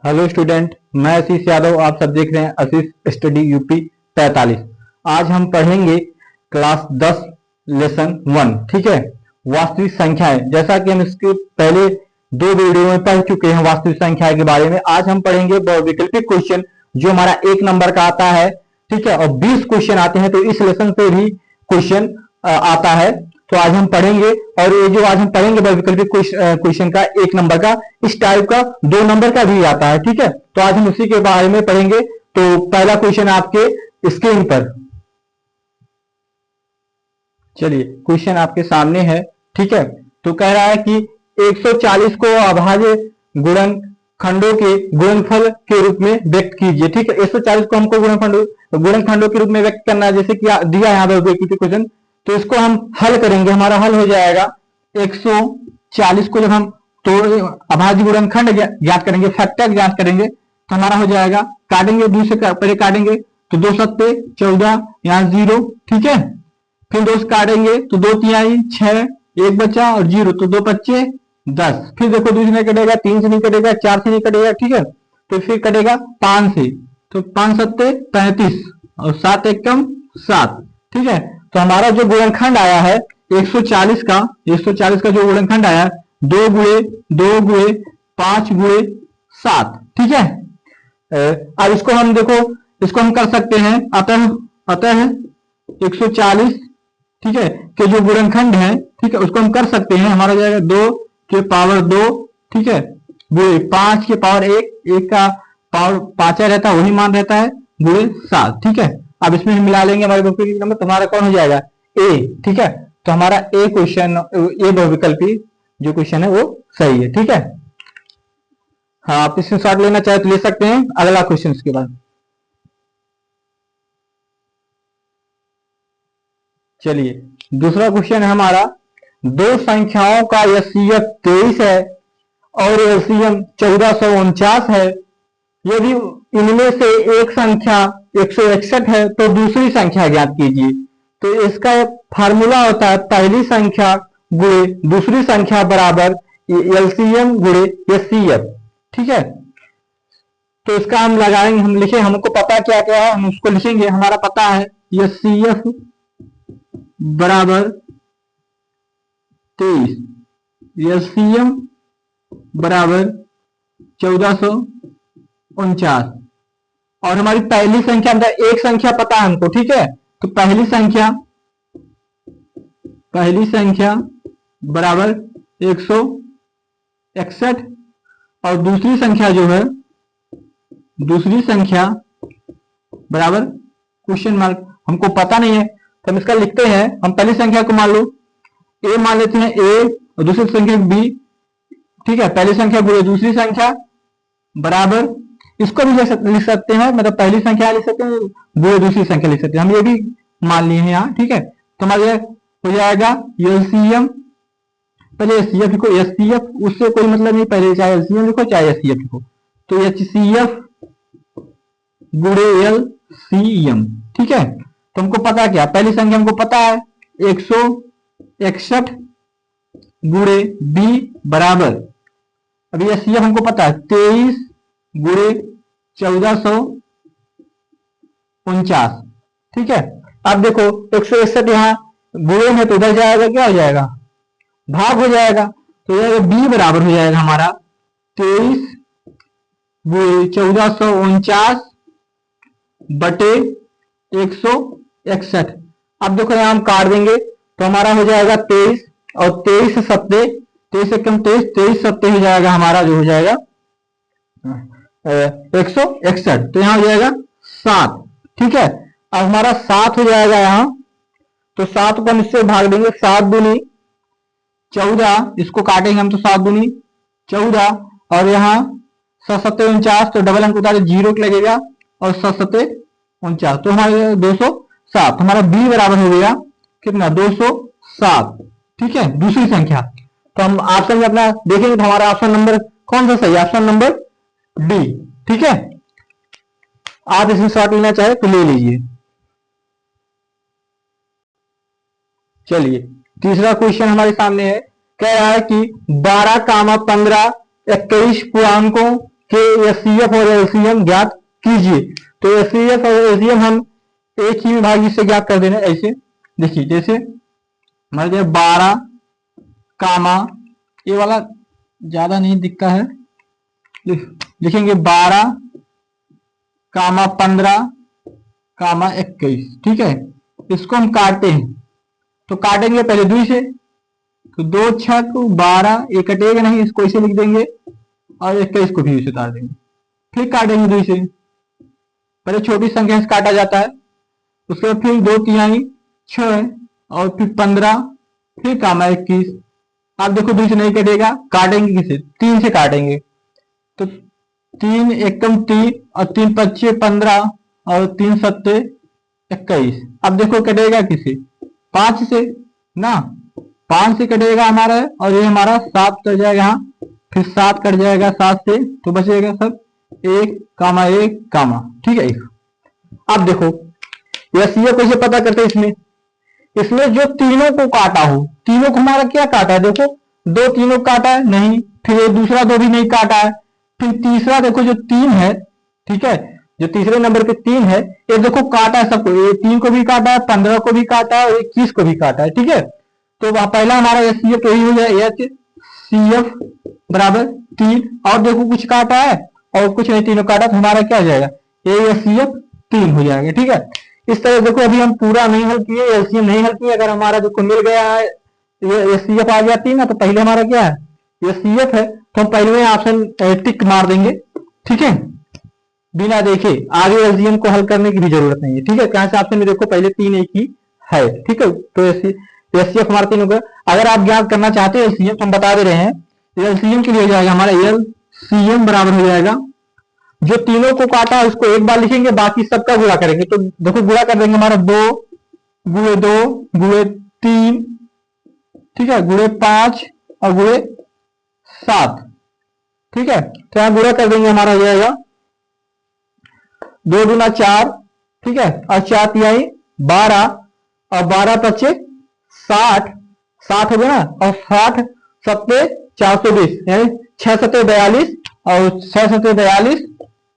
Hello student, मैं आशीष यादव। आप सब देख रहे हैं आशीष स्टडी यूपी 45। आज हम पढ़ेंगे क्लास 10 लेसन 1। ठीक है, वास्तविक संख्याएं। जैसा कि हम इसके पहले दो वीडियो में पढ़ चुके हैं वास्तविक संख्या के बारे में। आज हम पढ़ेंगे वैकल्पिक क्वेश्चन जो हमारा 1 नंबर का आता है। ठीक है, और 20 क्वेश्चन आते हैं, तो इस लेसन से भी क्वेश्चन आता है। तो आज हम पढ़ेंगे, और ये जो आज हम पढ़ेंगे वैकल्पिक क्वेश्चन का 1 नंबर का, इस टाइप का 2 नंबर का भी आता है। ठीक है, तो आज हम उसी के बारे में पढ़ेंगे। तो पहला क्वेश्चन आपके स्क्रीन पर, चलिए क्वेश्चन आपके सामने है। ठीक है, तो कह रहा है कि 140 को अभाज्य गुणनखंडों के गुणनफल के रूप में व्यक्त कीजिए। ठीक है, 140 को हमको गुणनखंडों के रूप में व्यक्त करना है, जैसे कि दिया है यहाँ पे क्वेश्चन। तो इसको हम हल करेंगे, हमारा हल हो जाएगा 140 को जब हम तो अभाज्य गुणनखंड ज्ञात करेंगे, फैक्टर ज्ञात करेंगे, तो हमारा हो जाएगा, काटेंगे दूसरे पहले काटेंगे तो 2 सत्ते 14, यहाँ 0। ठीक है, फिर 2 काटेंगे तो 2 तिहाई 6, 1 बचा और 0, तो 2 पच्चे 10। फिर देखो 2 से नहीं कटेगा, 3 से नहीं कटेगा, 4 से नहीं कटेगा। ठीक है, तो फिर कटेगा 5 से, तो 5 सत्ते 35 और 7 एकम 7। ठीक है, तो हमारा जो गुणनखंड आया है 140 का जो गुणनखंड आया 2 गुणे 2 गुणे 5 गुणे 7। ठीक है, अब इसको हम देखो, इसको हम कर सकते हैं। अतः 140, ठीक है, के जो गुणनखंड है, ठीक है, उसको हम कर सकते हैं। हमारा जाएगा 2 के पावर 2, ठीक है, गुणे 5 के पावर 1, 1 का पावर 5 रहता है, वही मान रहता है, गुणे 7। ठीक है, अब इसमें हम मिला लेंगे हमारे बहुविकल्पी नंबर, तुम्हारा कौन हो जाएगा ए। ठीक है, तो हमारा ए क्वेश्चन, ए बहुविकल्पी जो क्वेश्चन है वो सही है। ठीक है, हाँ, आप इसमें शॉर्ट लेना चाहे तो ले सकते हैं। अगला क्वेश्चन इसके बाद, चलिए दूसरा क्वेश्चन है हमारा, दो संख्याओं का एचसीएफ 23 है और एलसीएम 1449 है। यदि इनमें से एक संख्या 161 है तो दूसरी संख्या ज्ञात कीजिए। तो इसका फार्मूला होता है पहली संख्या गुणे दूसरी संख्या बराबर एलसीएम गुणे एचसीएफ। ठीक है, तो इसका हम लगाएंगे, हम लिखे, हमको पता क्या क्या है, हम उसको लिखेंगे। हमारा पता है एचसीएफ बराबर 23, एलसीएम बराबर 1449, और हमारी पहली संख्या, मतलब एक संख्या पता है हमको। ठीक है, तो पहली संख्या बराबर 161, और दूसरी संख्या जो है, दूसरी संख्या बराबर क्वेश्चन मार्क, हमको पता नहीं है तो हम इसका लिखते हैं। हम पहली संख्या को मान लो ए मान लेते हैं, ए, और दूसरी संख्या बी। ठीक है, पहली संख्या गुणे दूसरी संख्या बराबर, इसको भी लिख सकते हैं, मतलब पहली संख्या लिख सकते हैं, गुणे दूसरी संख्या लिख सकते हैं, हम ये भी मान लिए हैं यहाँ। ठीक है, तो हमारे हो जाएगा एलसीएम, पहले एचसीएफ लिखो, एचसीएफ उससे कोई मतलब नहीं, पहले चाहे एलसीएम लिखो चाहे एचसीएफ लिखो, तो एचसीएफ गुणे एलसीएम। ठीक है, तो हमको पता क्या, पहली संख्या हमको पता है 161 गुणे बी बराबर, अभी एचसीएफ हमको पता है 23 गुणे 1449। ठीक है, अब देखो 161 यहाँ गुणे में तो उधर जाएगा, क्या हो जाएगा, भाग हो जाएगा, तो जाएगा बी बराबर हो जाएगा हमारा 23 गुणे 1449 बटे 161। अब देखो यहाँ हम काट देंगे तो हमारा हो जाएगा 23, और 23 सत्ते 23 एकम 23, 23 सत्ते हो जाएगा हमारा, जो हो जाएगा 161, तो यहाँ हो जाएगा 7। ठीक है, अब हमारा 7 हो जाएगा यहाँ, तो 7 को हम इससे भाग देंगे, 7 दूनी 14, इसको काटेंगे हम तो 7 दूनी 14, और यहाँ 7 सत्ते 49, तो डबल अंक उतारे 0 लगेगा, और 7 सत्ते 49, तो हमारे 207, हमारा बी बराबर हो गया कितना, 207। ठीक है, दूसरी संख्या, तो हम ऑप्शन में अपना देखेंगे तो हमारा ऑप्शन नंबर कौन सा सही है, ऑप्शन नंबर डी। ठीक है, आप इसमें शॉर्ट लेना चाहे तो ले लीजिए। चलिए तीसरा क्वेश्चन हमारे सामने है, कह रहा है कि 12, 15, 21 पूर्णांकों के एचसीएफ और एलसीएम ज्ञात कीजिए। तो एचसीएफ और एलसीएम हम एक ही विभाज्य से ज्ञात कर देना। ऐसे देखिए, जैसे मान लीजिए 12 कामा, ये वाला ज्यादा नहीं दिखता है, लिखेंगे 12 कामा 15 कामा 21, ठीक है। इसको हम काटते हैं, तो काटेंगे पहले 2 से, तो 2 छक 12, ये कटेगा नहीं, इसको इसे लिख देंगे और 21 को भी इसे उतार देंगे। फिर काटेंगे 2 से, पहले छोटी संख्या से काटा जाता है, उसके बाद फिर 2 तिहाई 6 और फिर 15, फिर कामा 21। आप देखो 2 से नहीं कटेगा, काटेंगे किसे, 3 से काटेंगे, तो 3 एकम 3 और 3 पच्चे 15 और 3 सत्ते 21। अब देखो कटेगा किसे, 5 से ना, 5 से कटेगा हमारा, और ये हमारा 7 कट जाएगा यहाँ, फिर 7 कट जाएगा 7 से, तो बचेगा सब 1 कामा 1 कामा, ठीक है। अब देखो एचसीएफ कैसे पता करते हैं, इसमें जो तीनों को काटा हो, तीनों को हमारा क्या काटा है, देखो 2 तीनों काटा है नहीं, फिर दूसरा 2 भी नहीं काटा है, फिर तीसरा देखो जो 3 है, ठीक है, जो तीसरे नंबर पे 3 है, ये देखो काटा है सबको, ये 3 को भी काटा है, 15 को भी काटा है और 21 को भी काटा है, ठीक है। तो पहला हमारा एचसीएफ यही हो जाए, एचसीएफ बराबर 3, और देखो कुछ काटा है और कुछ नहीं, तीनों काटा, तो हमारा क्या हो जाएगा, ये एचसीएफ 3 हो जाएगा, ठीक है। इस तरह देखो अभी हम पूरा नहीं हल किए, एलसीएम नहीं हल किए, अगर हमारा जो मिल गया है एचसीएफ आ गया 3 तो पहले हमारा क्या है, एचसीएफ है, तो हम पहले में ऑप्शन टिक मार देंगे, ठीक है, बिना देखे। आगे एलसीएम को हल करने की भी जरूरत नहीं है, ठीक है। कहां से ऑप्शन में देखो पहले 3 एक ही है, ठीक है, तो एचसीएफ हमारा 3 होगा। अगर आप ज्ञात करना चाहते हैं एलसीएम, तो हम बता दे रहे हैं, एलसीएम के लिए हो जाएगा हमारा एलसीएम बराबर हो जाएगा, जो तीनों को काटा है उसको एक बार लिखेंगे, बाकी सबका गुणा करेंगे, तो देखो गुणा कर देंगे हमारा 2 गुणे 2 गुणे 3, ठीक है, गुणे 5 और गुणे 7, ठीक है। तो यहां गुणा कर देंगे, हमारा हो जाएगा 2 दूना 4, ठीक है, और 4 तिहाई 12 और 12 पच्चे 60, 60 हो गया ना, और 60 सत्ते 420, यानी 6 सत्ते 42 और 6 सत्ते 42,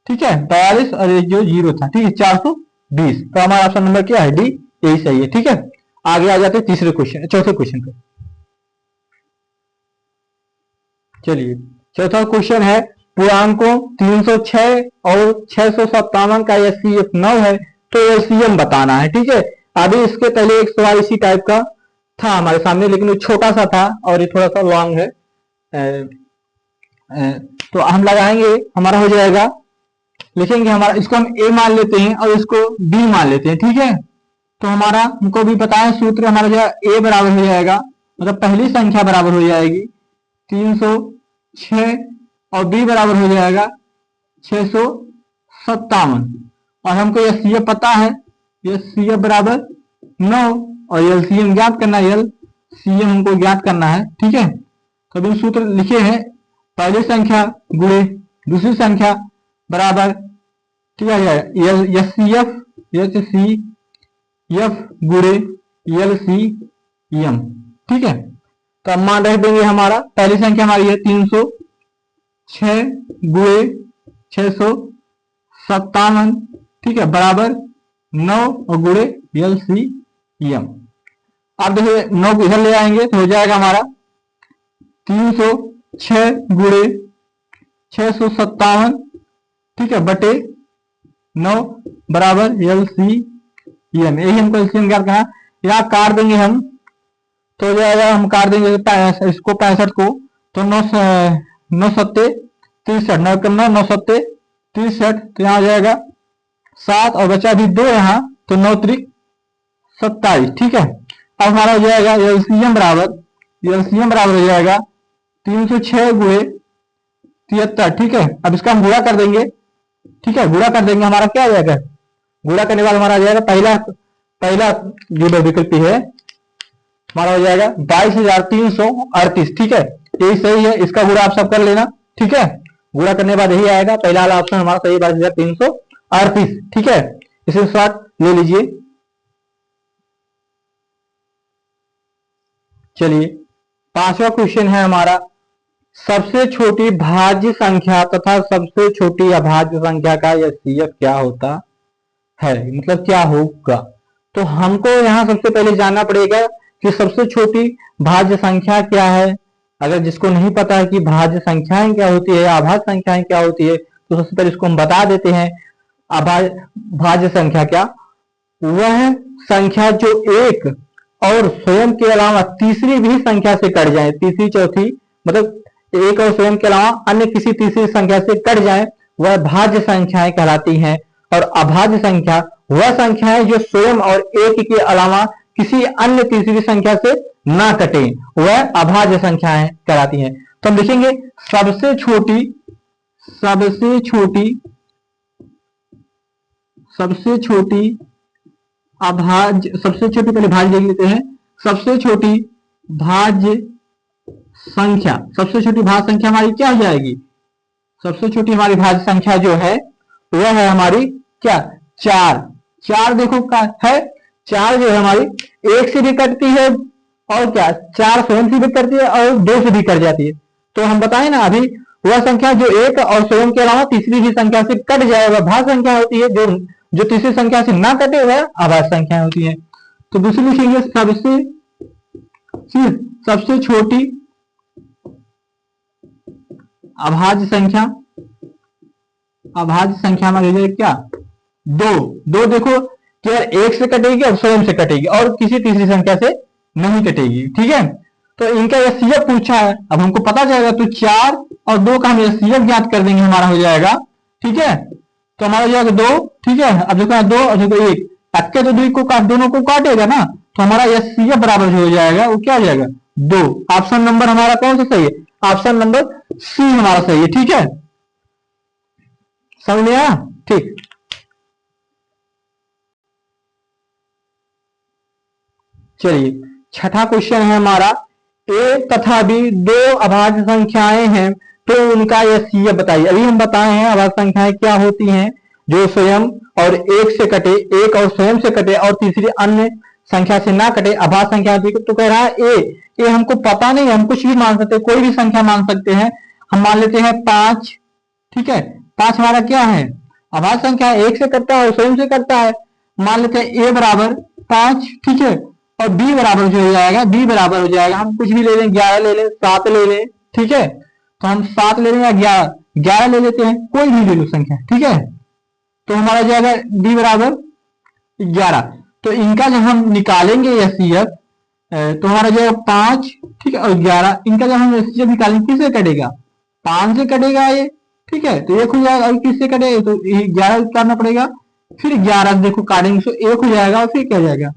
ठीक है, 42 और एक जो 0 था, ठीक है, 420। तो हमारा ऑप्शन नंबर क्या है, डी, यही सही है, ठीक है। आगे आ जाते हैं तीसरे क्वेश्चन, चौथे क्वेश्चन पे। चलिए, चौथा क्वेश्चन है, पूर्णांकों 306 और 657 का एचसीएफ 9 है, तो एलसीएम बताना है, ठीक है। अभी इसके पहले एक सवाल इसी टाइप का था हमारे सामने, लेकिन वो छोटा सा था और ये थोड़ा सा लॉन्ग है, तो हम लगाएंगे, हमारा हो जाएगा, लिखेंगे हमारा, इसको हम ए मान लेते हैं और इसको बी मान लेते हैं, ठीक है। तो हमारा हमको भी पता है सूत्र, हमारा जो है ए बराबर हो जाएगा, मतलब पहली संख्या बराबर हो जाएगी 306 और बी बराबर हो जाएगा 657, और हमको एचसीएफ पता है, एचसीएफ बराबर 9 और एलसीएम ज्ञात करना है, एलसीएम हमको ज्ञात करना है, ठीक है। तो अभी सूत्र लिखे हैं, पहली संख्या गुणे दूसरी संख्या बराबर, ठीक है, एचसीएफ एचसीएफ गुणे एलसीएम, ठीक है। तो अब मान रख देंगे, हमारा पहली संख्या हमारी है 306 गुणे 657, ठीक है, बराबर 9 और गुणे एलसीएम। अब देखिए 9 को इधर ले आएंगे तो हो जाएगा हमारा 306 गुणे 657, ठीक है, बटे 9 बराबर एलसीएम, यही हमको एलसीएम ज्ञात करना। यहाँ काट देंगे हम, तो हो जाएगा, हम काट देंगे इसको 65 को, तो 9 सत्ते 63, 9 सत्ते 63, तो यहाँ आ जाएगा 7 और बचा भी 2 यहाँ, तो 9 त्रिक 27, ठीक है। अब हमारा हो जाएगा एलसीएम बराबर हो जाएगा 306 गुणे 73, ठीक है। अब इसका हम गुणा कर देंगे, ठीक है, गुणा कर देंगे, हमारा क्या आ जाएगा, गुणा करने के बाद हमारा आ जाएगा, पहला जो विकल्प है हमारा हो जाएगा 22,338, ठीक है, यही सही है, इसका गुणा आप सब कर लेना, ठीक है। गुणा करने के बाद यही आएगा, पहला वाला ऑप्शन हमारा सही 22,338, ठीक है। इसे शॉर्ट ले लीजिए। चलिए, 5वां क्वेश्चन है हमारा, सबसे छोटी भाज्य संख्या तथा सबसे छोटी अभाज्य संख्या का एचसीएफ क्या होता है, मतलब क्या होगा। तो हमको यहाँ सबसे पहले जानना पड़ेगा कि सबसे छोटी भाज्य संख्या क्या है। अगर जिसको नहीं पता है कि भाज्य संख्याएं क्या होती है, अभाज्य संख्याएं क्या होती है, तो सबसे पहले इसको हम बता देते हैं। भाज्य संख्या क्या, वह संख्या जो एक और स्वयं के अलावा तीसरी भी संख्या से कट जाए, तीसरी चौथी मतलब एक और स्वयं के अलावा अन्य किसी तीसरी संख्या से कट जाए, वह भाज्य संख्याएं कहलाती हैं। और अभाज्य संख्या वह संख्या है जो स्वयं और एक के अलावा किसी अन्य तीसरी संख्या से ना कटे, वह अभाज्य संख्याएं कहलाती हैं। तो हम लिखेंगे सबसे छोटी सबसे छोटी सबसे छोटी अभाज्य, सबसे छोटी पहले भाज्य लिख लेते हैं। सबसे छोटी भाज्य संख्या, सबसे छोटी भाज्य संख्या हमारी क्या हो जाएगी, सबसे छोटी हमारी भाज्य संख्या जो है वह है हमारी क्या, चार। चार देखो क्या है, चार जो है हमारी एक से भी कटती है और क्या चार स्वयं से भी कटती है और दो से भी कट जाती है। तो हम बताएं ना अभी, वह संख्या जो एक और स्वयं के अलावा तीसरी भी संख्या से कट जाए वह भाज्य संख्या होती है, जो तीसरी संख्या से ना कटे वह अभाज्य संख्या होती है। तो दूसरी लिखेंगे सबसे छोटी अभाज्य संख्या, अभाज्य संख्या हमारी हो जाएगी क्या, दो। दो देखो केवल एक से कटेगी और स्वयं से कटेगी और किसी तीसरी संख्या से नहीं कटेगी, ठीक है। तो इनका एचसीएफ पूछा है, अब हमको पता चलेगा तो चार और दो का हम एचसीएफ ज्ञात कर देंगे, हमारा हो जाएगा, ठीक है। तो हमारा हो जाएगा दो, ठीक है। अब देखो दो और देखो एक, अक्के तो दुई को काट, दोनों को काटेगा ना, तो हमारा एचसीएफ बराबर जो हो जाएगा वो क्या हो जाएगा, दो। ऑप्शन नंबर हमारा कौन सा सही है, ऑप्शन नंबर सी हमारा सही है, ठीक है। समझ लिया, ठीक। चलिए छठा क्वेश्चन है हमारा, ए तथा बी दो अभाज्य संख्याएं हैं तो उनका एचसीएफ बताइए। अभी हम बताए हैं अभाज्य संख्याएं क्या होती हैं, जो स्वयं और एक से कटे, एक और स्वयं से कटे और तीसरी अन्य संख्या से ना कटे, अभाज्य संख्या होती है। तो कह रहा है ए हमको पता नहीं, हम कुछ भी मान सकते हैं, कोई भी संख्या मान सकते हैं। हम मान लेते हैं पांच, ठीक है। पांच हमारा क्या है, अभाज्य संख्या है, एक से कटता है और स्वयं से कटता है। मान लेते हैं ए बराबर पांच, ठीक है। और बी बराबर जो हो जाएगा, बी बराबर हो जाएगा, हम कुछ भी ले लें, 11 ले लें, 7 ले लें, ठीक है। तो हम 7 ले लें या 11, 11 ले लेते हैं, कोई भी ले लो संख्या, ठीक है। तो हमारा जाएगा बी बराबर 11। तो इनका जब हम निकालेंगे एचसीएफ तो हमारा जाएगा 5, ठीक है, और 11। इनका जब हम एचसीएफ निकालेंगे किससे कटेगा, 5 से कटेगा ये, ठीक है। तो एक हो जाएगा, और किससे कटेगा तो 11 करना पड़ेगा, फिर 11 देखो काटेंगे तो एक हो जाएगा और फिर क्या हो जाएगा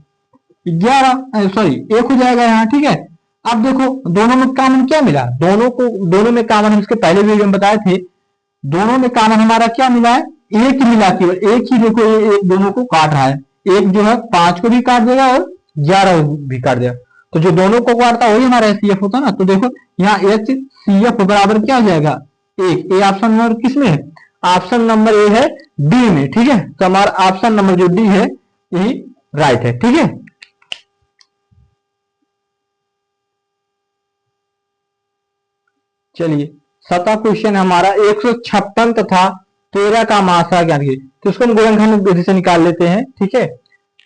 11, सॉरी एक हो जाएगा यहाँ, ठीक है। अब देखो दोनों में कॉमन क्या मिला, दोनों में कॉमन हम इसके पहले वीडियो में बताए थे, दोनों में कॉमन हमारा क्या मिला है, एक मिला, केवल एक ही। देखो ये एक दोनों को काट रहा है, एक जो है 5 को भी काट देगा और 11 भी काट देगा। तो जो दोनों को काटता वही हमारा एचसीएफ होता ना। तो देखो यहाँ एचसीएफ बराबर क्या हो जाएगा, एक। ए ऑप्शन नंबर किसमें है, ऑप्शन नंबर ए है डी में, ठीक है। तो हमारा ऑप्शन नंबर जो डी है यही राइट है, ठीक है। चलिए सता क्वेश्चन हमारा 156 तथा 13 का मासा ज्ञात कीजिए। तो इसको हम गुणनखंड विधि से निकाल लेते हैं, ठीक है।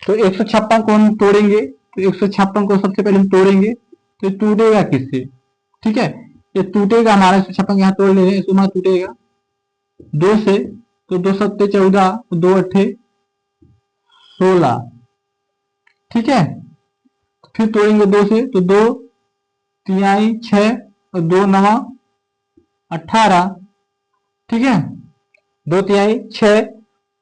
तो 156 को हम तोड़ेंगे, तो 156 को सबसे पहले हम तोड़ेंगे, तो टूटेगा किससे, ठीक है। ये टूटेगा हमारा 156 यहाँ तोड़ ले रहे हैं, इसको हमारा टूटेगा 2 से, तो 2 सत्ते 14, 2 अट्ठे 16, ठीक है। फिर तोड़ेंगे 2 से, तो 2 तिहाई 6 और 2 नवा 18, ठीक है। 2 तिहाई 6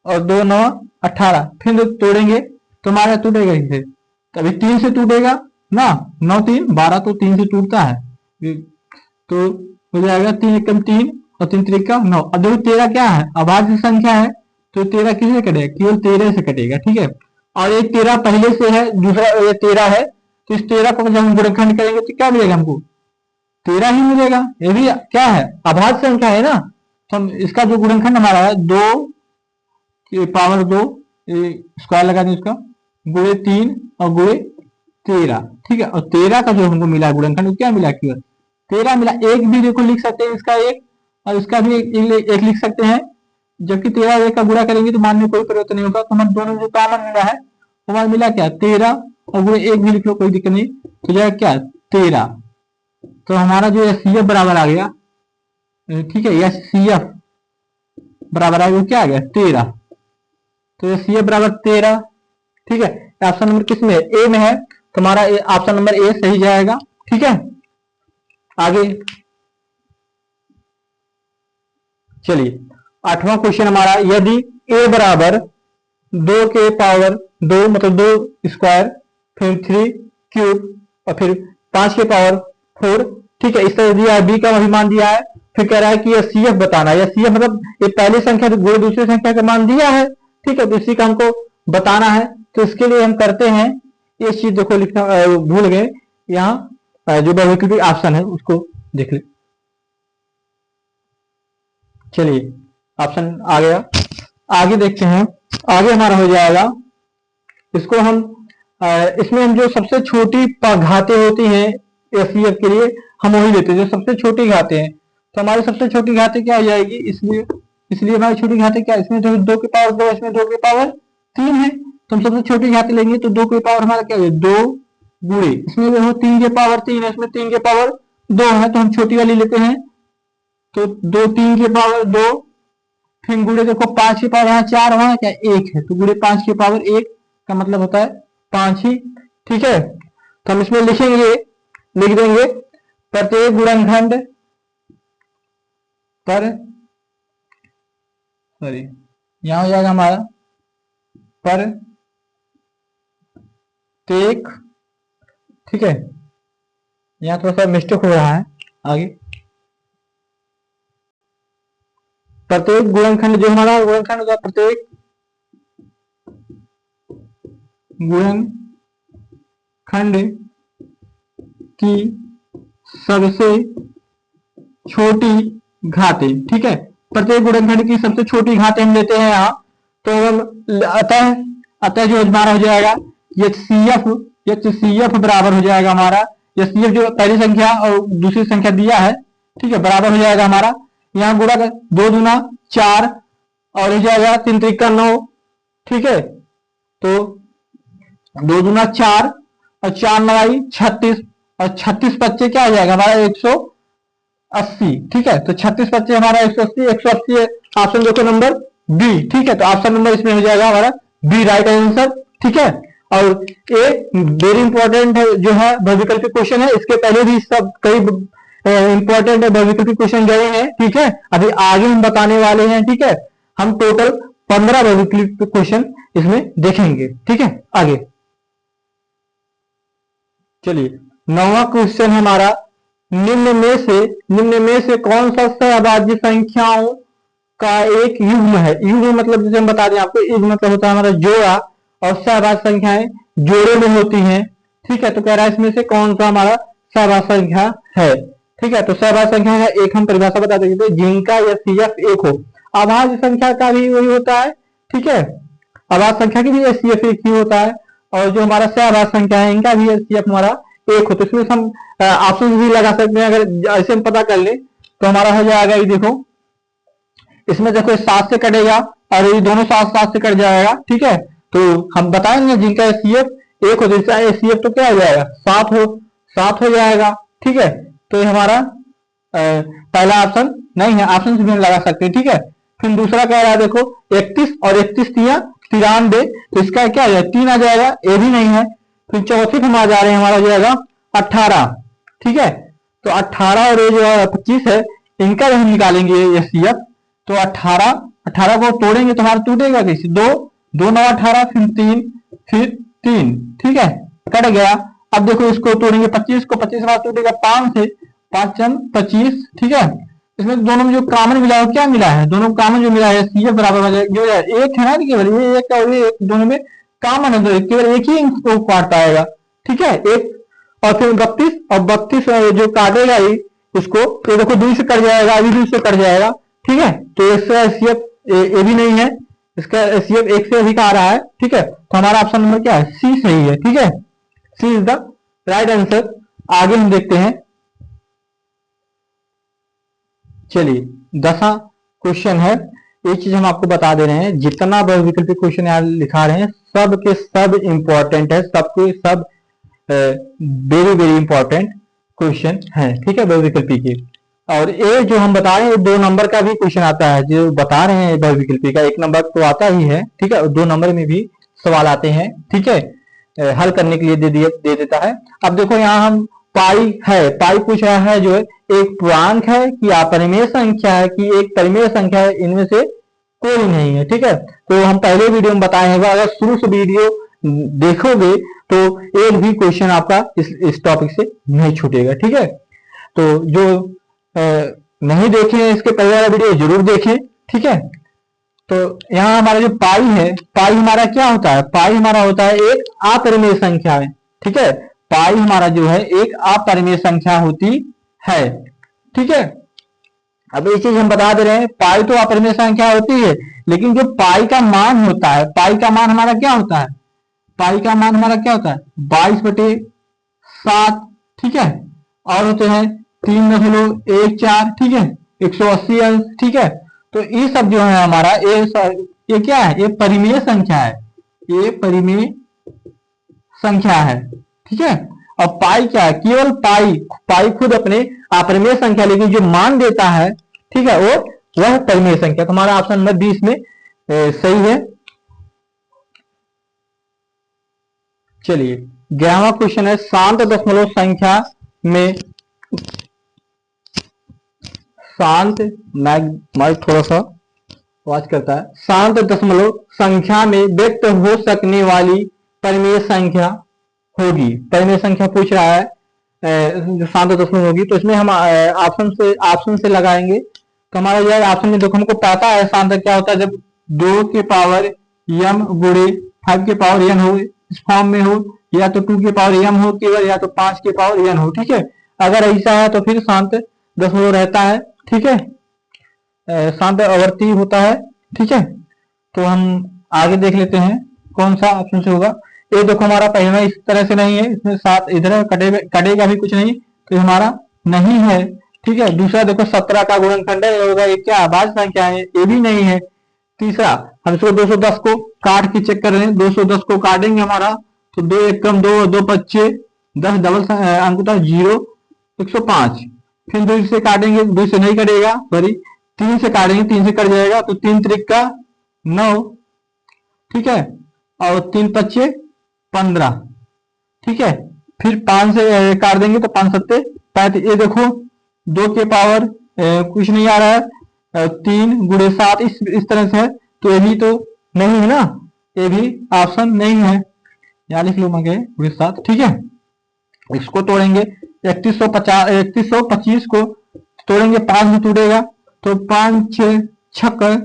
और 2 नवा 18। फिर तोड़ेंगे तो हमारा टूटेगा इसे, तभी 3 से टूटेगा ना, 9 3 12, तो 3 से टूटता है, तो हो जाएगा 3 एकम 3 और 3 त्रिका 9। अब देखो 13 क्या है, अभाज्य संख्या है, तो 13 किससे कटेगा, केवल 13 से कटेगा, ठीक है। और एक 13 पहले से है, दूसरा ये 13 है, तो इस 13 को जब हम गुणनखंड करेंगे तो क्या मिलेगा हमको, 13 ही मिलेगा। ये भी क्या है, अभाज्य संख्या है ना। तो हम इसका जो गुणनखंड हमारा है 2 की पावर 2, स्क्वायर लगा दें इसका, गुणे 3 और गुणे 13, ठीक है। और 13 का जो हमको मिला गुणनखंड क्या मिला, केवल 13 मिला, एक भी देखो लिख सकते हैं इसका एक, और इसका भी एक लिख सकते हैं। जबकि 13 और 1 का गुणा करेंगे तो मान में कोई परिवर्तन नहीं होगा। तो हमारे दोनों जो कॉमन मिला है वो हमारा मिला क्या 13, और गुणे 1 भी लिख लो कोई दिक्कत नहीं, तो जाएगा क्या 13। तो हमारा जो एचसीएफ बराबर आ गया, ठीक है, एचसीएफ बराबर आ गया क्या आ गया 13। तो एचसीएफ बराबर 13, ठीक है। ऑप्शन नंबर किस में है, ए में है, तो हमारा ऑप्शन नंबर ए सही जाएगा, ठीक है। आगे चलिए 8वां क्वेश्चन हमारा, यदि a बराबर 2 के पावर 2 मतलब 2 स्क्वायर, फिर 3 क्यूब, और फिर 5 के पावर 4, ठीक है, इस तरह दिया है। b का वही मान दिया है, फिर कह रहा है कि यह सीएफ बताना है। सीएफ मतलब ये पहली संख्या गुणे दूसरी संख्या का मान दिया है, ठीक है, तो इसी का हमको बताना है। तो इसके लिए हम करते हैं, ये चीज देखो लिखना भूल गए, यहाँ जो वैकल्पिक ऑप्शन है उसको देख ले। चलिए ऑप्शन आ गया, आगे देखते हैं। आगे हमारा हो जाएगा, इसको हम इसमें हम जो सबसे छोटी घातें होती हैं एचसीएफ के लिए हम वही लेते हैं जो सबसे छोटी घातें हैं। तो हमारी सबसे छोटी घातें क्या हो जाएगी, इसलिए हमारी छोटी घातें क्या, इसमें जो 2 के पावर 2, इसमें 2 के पावर 3 है, तो हम सबसे छोटी घातें लेंगे तो 2 के पावर हमारा क्या है 2 गुणे, इसमें देखो 3 के पावर 3 है, इसमें 3 के पावर 2 है, तो हम छोटी वाली लेते हैं। तो 2 3 के पावर 2, फिर गुणे देखो 5 के पावर यहाँ 4, वहां क्या 1 है, तो गुणे 5 के पावर 1 का मतलब होता है 5 ही, ठीक है। तो हम इसमें लिखेंगे, लिख देंगे प्रत्येक गुणनखंड पर, सॉरी यहां हो जाएगा हमारा पर प्रत्येक, ठीक है, यहाँ थोड़ा सा मिस्टेक हो रहा है। आगे प्रत्येक गुणनखंड, जो हमारा गुणनखंड होगा प्रत्येक गुणनखंड की सबसे छोटी घातें, ठीक है, प्रत्येक गुणनखंड की सबसे छोटी घातें हम लेते हैं यहाँ। तो हम अतः जो हमारा हो जाएगा एचसीएफ बराबर हो जाएगा हमारा, एचसीएफ जो पहली संख्या और दूसरी संख्या दिया है, ठीक है, बराबर हो जाएगा हमारा, यहाँ गुणा 2 दूना 4 और हो जाएगा 3 त्रिका 9, ठीक है। तो 2 दूना 4 और 4 9 36, और 36 25 क्या हो जाएगा हमारा 180, ठीक है। तो 36 25 हमारा 180 ऑप्शन देखो नंबर बी, ठीक है। तो ऑप्शन नंबर इसमें हो जाएगा हमारा बी राइट आंसर, ठीक है। और ए वेरी इंपॉर्टेंट जो है वैकल्पिक क्वेश्चन है, इसके पहले भी सब कई इंपॉर्टेंट वैकल्पिक क्वेश्चन गए हैं, ठीक है, अभी आगे हम बताने वाले हैं, ठीक है। हम टोटल 15 वैकल्पिक क्वेश्चन इसमें देखेंगे, ठीक है। आगे चलिए 9वां क्वेश्चन हमारा, निम्न में से कौन सा सहभाज्य संख्याओं का एक युग्म है। युग्म मतलब जैसे हम बता दें आपको, युग्म मतलब होता है हमारा जोड़ा, और सहभाज्य संख्याएं जोड़े में होती हैं, ठीक है। तो कह रहा है इसमें से कौन सा हमारा सहभाज्य संख्या है, ठीक है। तो सहभाज्य संख्या का एक हम परिभाषा बता देंगे, जिनका एचसीएफ 1 हो। अभाज्य संख्या का भी वही होता है, ठीक है, अभाज्य संख्या की भी एचसीएफ 1 ही होता है, और जो हमारा सहभाज्य संख्या है इनका भी एचसीएफ हमारा 1 हो। तो इसमें हम ऑप्शन भी लगा सकते हैं, अगर ऐसे हम पता कर ले तो हमारा हो जाएगा, ये देखो इसमें देखो 7 से कटेगा और ये दोनों 7 से कट जाएगा, ठीक है। तो हम बताएंगे जिनका एचसीएफ 1 हो, जिसका एचसीएफ तो क्या हो जाएगा 7 हो जाएगा, ठीक है। तो ये हमारा पहला ऑप्शन नहीं है, ऑप्शन भी हम लगा सकते हैं, ठीक है। फिर दूसरा कह रहा है देखो 31 और 31 93, तो इसका क्या है 3 आ जाएगा, ये भी नहीं है। फिर चौथे हम आ जा रहे हैं, हमारा हो जाएगा 18, ठीक है। तो 18 और ये जो 25 है इनका भी हम निकालेंगे एचसीएफ। तो 18 को तोड़ेंगे तो हमारा टूटेगा कैसे, 2 9 18, फिर 3, ठीक है, कट गया। अब देखो इसको तोड़ेंगे 25 को, 25 बार टूटेगा 5 से, 5 25, ठीक है। इसमें दोनों में जो कॉमन मिला है क्या मिला है, दोनों कॉमन जो मिला है सीएफ बराबर जो है 1 है ना, केवल ये 1 और ये 1 दोनों में कॉमन है, तो केवल एक ही इनको काट पाएगा, ठीक है, 1। और फिर 32 और 32 जो काटेगा ही उसको, तो देखो 2 से कट जाएगा, अभी 2 से कट जाएगा, ठीक है। तो इसका एचसीएफ ए भी नहीं है, इसका एचसीएफ 1 से अधिक आ रहा है, ठीक है। तो हमारा ऑप्शन नंबर क्या है, सी सही है, ठीक है, सी इज द राइट आंसर। आगे हम देखते हैं चलिए 10वां क्वेश्चन है। एक चीज हम आपको बता दे रहे हैं, जितना बहुविकल्पी क्वेश्चन यहाँ लिखा रहे हैं सब के सब इंपॉर्टेंट है, सबके सब वेरी वेरी इंपॉर्टेंट क्वेश्चन है, ठीक है, बहुविकल्पी के। और ये जो हम बता रहे हैं 2 नंबर का भी क्वेश्चन आता है, जो बता रहे हैं बहुविकल्पी का 1 नंबर तो आता ही है, ठीक है, और 2 नंबर में भी सवाल आते हैं, ठीक है, हल करने के लिए दे देता है। अब देखो यहाँ हम पाई है, पाई पूछ रहा है जो है एक पूर्णांक है कि अपरिमेय संख्या है कि एक परिमेय संख्या है, इनमें से कोई नहीं है, ठीक है। तो हम पहले वीडियो में बताए हैं, अगर शुरू से वीडियो देखोगे तो एक भी क्वेश्चन आपका इस टॉपिक से नहीं छूटेगा, ठीक है। तो जो नहीं देखे इसके पहले वाला वीडियो जरूर देखें, ठीक है। तो यहाँ हमारा जो पाई है, पाई हमारा क्या होता है, पाई हमारा होता है एक अपरिमेय संख्या है, ठीक है। पाई हमारा जो है एक अपरिमेय संख्या होती है, ठीक है। अब ये चीज हम बता दे रहे हैं, पाई तो अपरिमेय संख्या होती है, लेकिन जो पाई का मान होता है, पाई का मान हमारा क्या होता है, पाई का मान हमारा क्या होता है 22/7, ठीक है। और होते हैं 3.14, ठीक है, 180 अंश, ठीक है। तो ये सब जो है हमारा ये क्या है, ये परिमेय संख्या है, ये परिमेय संख्या है, ठीक है। और पाई क्या है, केवल पाई, पाई खुद अपने अपरिमेय संख्या, लेकिन जो मान देता है, ठीक है, वह परिमेय संख्या। तो हमारा ऑप्शन नंबर 20 में सही है। चलिए 11वां क्वेश्चन है, शांत दशमलव संख्या में, शांत मैं थोड़ा सा आवाज करता है, शांत दशमलव संख्या में व्यक्त हो सकने वाली परिमेय संख्या होगी, परिमेय संख्या पूछ रहा है जो शांत दशमलव होगी। तो इसमें हम ऑप्शन से लगाएंगे, तो हमारा जो है ऑप्शन में देखो हमको पता है शांत क्या होता है, जब 2 के पावर m गुणे 5 के पावर n हो, इस फॉर्म में हो, या तो 2 के पावर m हो केवल, या तो 5 के पावर n हो, ठीक है। अगर ऐसा है तो फिर शांत दशमलव रहता है, ठीक है, शांत आवर्ती होता है, ठीक है। तो हम आगे देख लेते हैं कौन सा ऑप्शन से होगा। ये देखो हमारा पहला इस तरह से नहीं है, इसमें 7 इधर कटेगा भी कुछ नहीं, तो हमारा नहीं है, ठीक है। दूसरा देखो 17 का गुणनखंड होगा, ये क्या भाज्य संख्या है, ये भी नहीं है। तीसरा हम इसको 210 को काट के चेक कर रहे हैं, 210 को काटेंगे हमारा तो 2 एकम 2, 2 पच्चे 10, डबल अंक होता है 0, 105। फिर 2 से काटेंगे, 2 से नहीं कटेगा, सॉरी 3 से काटेंगे, 3 से कट जाएगा, तो 3 त्रिक का 9, ठीक है, और 3 पच्चे 15, ठीक है। फिर 5 से काट देंगे तो 5 सत्ते 35। ये देखो 2 के पावर कुछ नहीं आ रहा है, 3 गुणे 7 इस तरह से है, तो ये भी तो नहीं है ना, ये भी ऑप्शन नहीं है, यहाँ लिख लो मैं गुणे 7, ठीक है। इसको तोड़ेंगे 3125 को तोड़ेंगे, 5 में टूटेगा, तो 5 6 छक्कर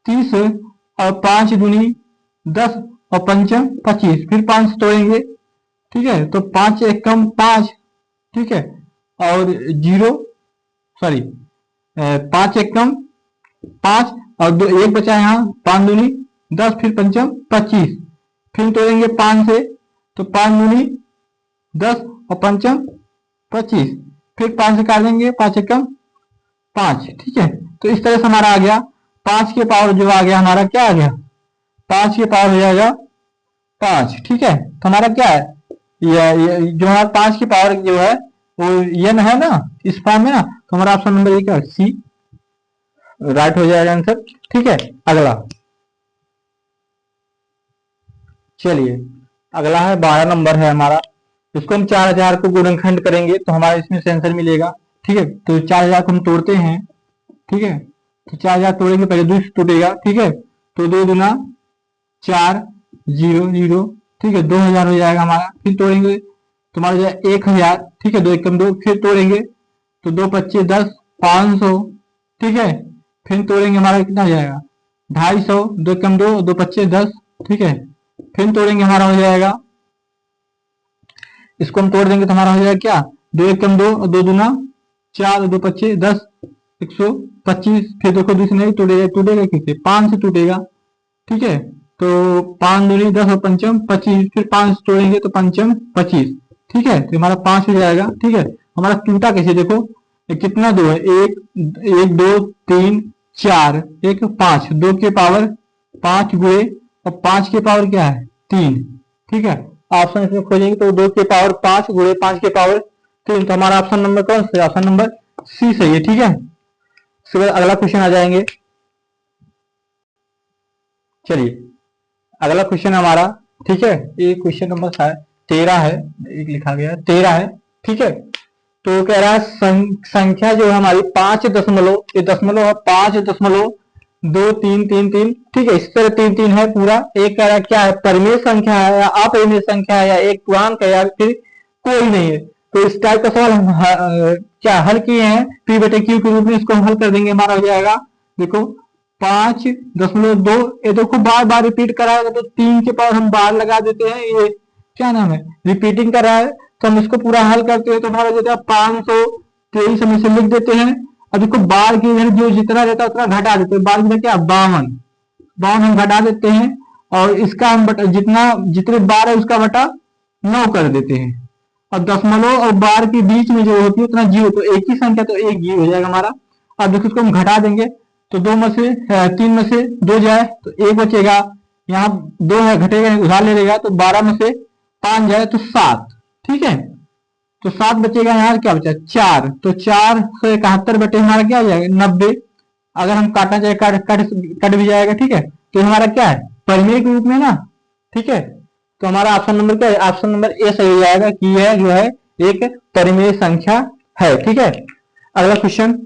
30, और 5 दूनी 10, और 5 25, फिर 5 तोड़ेंगे, ठीक है, तो 5 एकम 5, ठीक है, और 0 सॉरी 5 एकम 5, और 2 1 बचा यहाँ, 5 दूनी 10, फिर 5 25, फिर तोड़ेंगे 5 से, तो 5 दूनी 10, और 5 25, फिर 5 से काट देंगे, 5 एकम 5, ठीक है। तो इस तरह से हमारा आ गया 5 के पावर जो आ गया हमारा क्या आ गया, 5 के पावर हो जाएगा 5, ठीक है। तो हमारा क्या है, ये जो हमारा 5 की पावर जो है वो n है ना, इस फॉर्म में ना, तो हमारा ऑप्शन नंबर क्या सी राइट हो जाएगा आंसर, ठीक है। अगला चलिए अगला है 12 नंबर है हमारा, इसको हम 4000 को गुणनखंड करेंगे तो हमारा इसमें से आंसर मिलेगा, ठीक है। तो 4000 को हम तोड़ते हैं, ठीक है, तो 4000 तोड़ेंगे, पहले 2 टूटेगा, ठीक है, तो 2 दूना 4 0 0, ठीक है, 2000 हो जाएगा हमारा। फिर तोड़ेंगे तो हमारा जाए 1000, ठीक है, 2 एकम 2, फिर तोड़ेंगे तो 2 पच्चे 10, 500, ठीक है। फिर तोड़ेंगे हमारा कितना हो जाएगा 250, 2 एकम 2, 2 पच्चे 10, ठीक है। फिर तोड़ेंगे हमारा हो जाएगा, इसको हम तोड़ देंगे तो हमारा हो जाएगा क्या 2 एकम 2, 2 दूना 4, 2 पच्चे 10, 125। फिर देखो दूसरे नहीं टूटेगा, टूटेगा किससे 5 से टूटेगा, ठीक है। तो 5 दूनी 10, और 5 25, फिर 5 तोड़ेंगे तो 5 25, ठीक है, तो हमारा 5 हो जाएगा, ठीक है। हमारा टूटा कैसे देखो, ये कितना 2 है, एक, 2 3 4, एक 5, 2 के पावर 5 गुणे और 5 के पावर क्या है 3। ठीक है, ऑप्शन इसमें खोजेंगे तो 2 के पावर 5 गुणे 5 के पावर 3, तो हमारा ऑप्शन नंबर कौन सा, ऑप्शन नंबर सी सही है। ठीक है, इसके बाद अगला क्वेश्चन आ जाएंगे। चलिए अगला क्वेश्चन हमारा, ठीक है, ये क्वेश्चन नंबर 13 है, एक लिखा गया 13 है। ठीक है, तो कह रहा है संख्या जो है हमारी 5 दशमलव, ये दशमलव है 5.2333। ठीक है, इस तरह 3 है पूरा। एक कह रहा है क्या है, परिमेय संख्या है या अपरिमेय संख्या है या एक पूर्णांक है या फिर कोई नहीं है। तो इस टाइप का सवाल हम क्या हल किए हैं P/Q के रूप में, इसको हम हल कर देंगे। हमारा हो जाएगा देखो 5.2, ये देखो बार बार रिपीट कराएगा तो 3 के पावर हम बाहर लगा देते हैं, ये क्या नाम है, रिपीटिंग कर रहा है, तो हम इसको पूरा हल करते हैं तो हमारा जो है 523 हम इसे लिख देते हैं। अब देखो बार की इधर जो जितना रहता है उतना घटा देते हैं, बार की क्या 52 हम घटा देते हैं और इसका हम जितना जितने बार है उसका बटा 9 कर देते हैं। और दशमलव और बार के बीच में जो होती है उतना जीरो, तो एक ही संख्या तो एक जीरो हो जाएगा हमारा। अब देखो इसको हम घटा देंगे तो 2 में से 3 में से 2 जाए तो 1 बचेगा, यहाँ 2 है घटेगा उधार ले लेगा तो 12 में से 5 जाए तो 7। ठीक है, तो 7 बचेगा, यहाँ क्या बचा 4, तो 471 बटे हमारा क्या हो जाएगा 90। अगर हम काटना चाहे कट भी जाएगा। ठीक है, तो हमारा क्या है परिमेय के रूप में ना। ठीक है, तो हमारा ऑप्शन नंबर क्या है, ऑप्शन नंबर ए सही हो जाएगा कि यह जो है एक परिमेय संख्या है। ठीक है, अगला क्वेश्चन,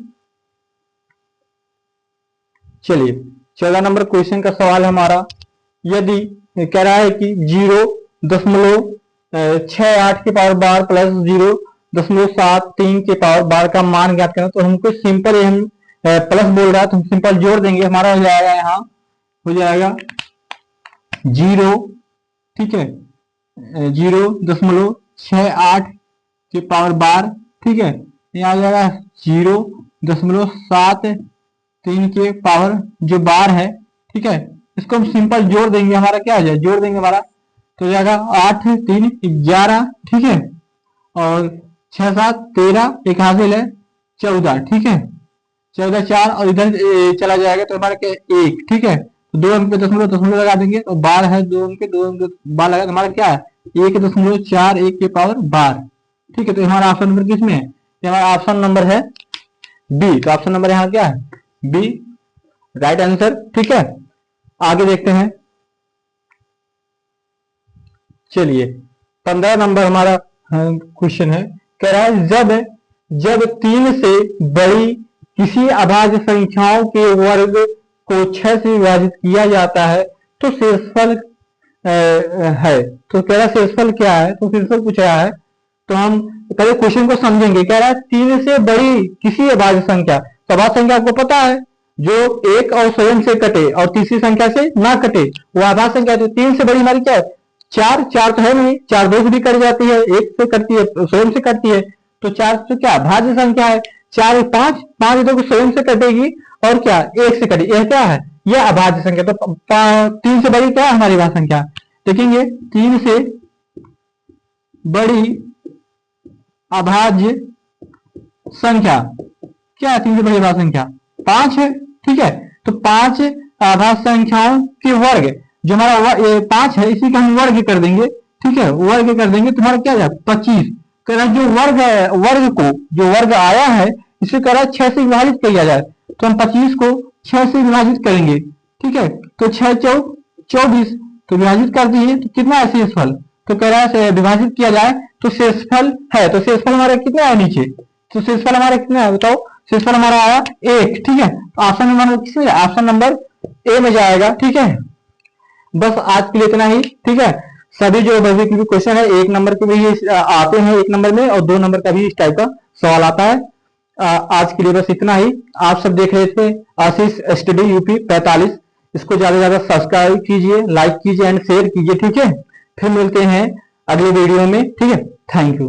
चलिए 14 नंबर क्वेश्चन का सवाल हमारा, यदि कह रहा है कि 0.68 के पावर 12 प्लस 0.73 के पावर 12 का मान ज्ञात करना, तो हमको सिंपल हम प्लस बोल रहा है तो हम सिंपल जोड़ देंगे। हमारा हो जाएगा यहाँ हो जाएगा 0, ठीक है 0.68 के पावर 12। ठीक है, यहाँ आ जाएगा 0.73 के पावर जो 12 है। ठीक है, इसको हम सिंपल जोड़ देंगे, हमारा क्या आ जाए जोड़ देंगे हमारा तो हो जाएगा 8 3 11। ठीक है, और 6 7 13, एक हासिल है 14। ठीक है, 14 4 और इधर चला जाएगा तो हमारा क्या 1। ठीक है, तो 2 अंक पे दशमलव लगा देंगे तो 12 है, 2 अंक पे 2 अंक 12 लगा, हमारा क्या है 1.41 के पावर 12। ठीक है, तो हमारा ऑप्शन नंबर किसमें है, हमारा ऑप्शन नंबर है बी। तो ऑप्शन नंबर यहाँ क्या है बी, राइट आंसर। ठीक है, आगे देखते हैं। चलिए 15 नंबर हमारा क्वेश्चन है, कह रहा है जब 3 से बड़ी किसी अभाज्य संख्याओं के वर्ग को 6 से विभाजित किया जाता है तो शेषफल है। तो कह रहा है शेषफल क्या है, तो शेषफल पूछ रहा है, तो हम पहले क्वेश्चन को समझेंगे। कह रहा है 3 से बड़ी किसी अभाज्य संख्या, तो अभाज्य संख्या आपको पता है जो एक और स्वयं से कटे और तीसरी संख्या से ना कटे वो अभाज्य संख्या। तो 3 से बड़ी हमारी क्या है 4 तो है नहीं, 4 2 से भी कट जाती है, 1 से कटती है, स्वयं से कटती है, तो 4 तो क्या भाज्य संख्या है। 4 5 देखो स्वयं से कटेगी और क्या 1 से कटेगी, यह क्या है यह अभाज्य संख्या। तो 3 से बड़ी क्या है हमारी भाज्य संख्या, देखेंगे 3 से बड़ी अभाज्य संख्या क्या है, 3 से बड़ी अभाज्य संख्या 5 है। ठीक है, तो 5 अभाज्य संख्याओं के वर्ग जो हमारा 5 है इसी का हम वर्ग कर देंगे। ठीक है, वर्ग कर देंगे तो हमारा क्या जाए 25। कह रहा है जो वर्ग है, वर्ग को जो वर्ग आया है इसे कह रहा है 6 से विभाजित किया जाए, तो हम 25 को 6 से विभाजित करेंगे। ठीक है, तो 6 चौक 24, तो विभाजित कर दिए तो कितना है शेषफल, तो कह रहा है विभाजित किया जाए तो शेषफल है, तो शेषफल हमारा कितना है नीचे, तो शेषफल हमारा कितना है बताओ, शेषफल हमारा आया 1। ठीक है, तो ऑप्शन नंबर किसमें, ऑप्शन नंबर ए में जाएगा। ठीक है, बस आज के लिए इतना ही। ठीक है, सभी जो बेसिक क्वेश्चन है 1 नंबर के भी आते हैं 1 नंबर में और 2 नंबर का भी इस टाइप का सवाल आता है। आज के लिए बस इतना ही। आप सब देख रहे थे आशीष स्टडी यूपी 45, इसको ज्यादा से ज्यादा सब्सक्राइब कीजिए, लाइक कीजिए एंड शेयर कीजिए। ठीक है, फिर मिलते हैं अगले वीडियो में। ठीक है, थैंक यू।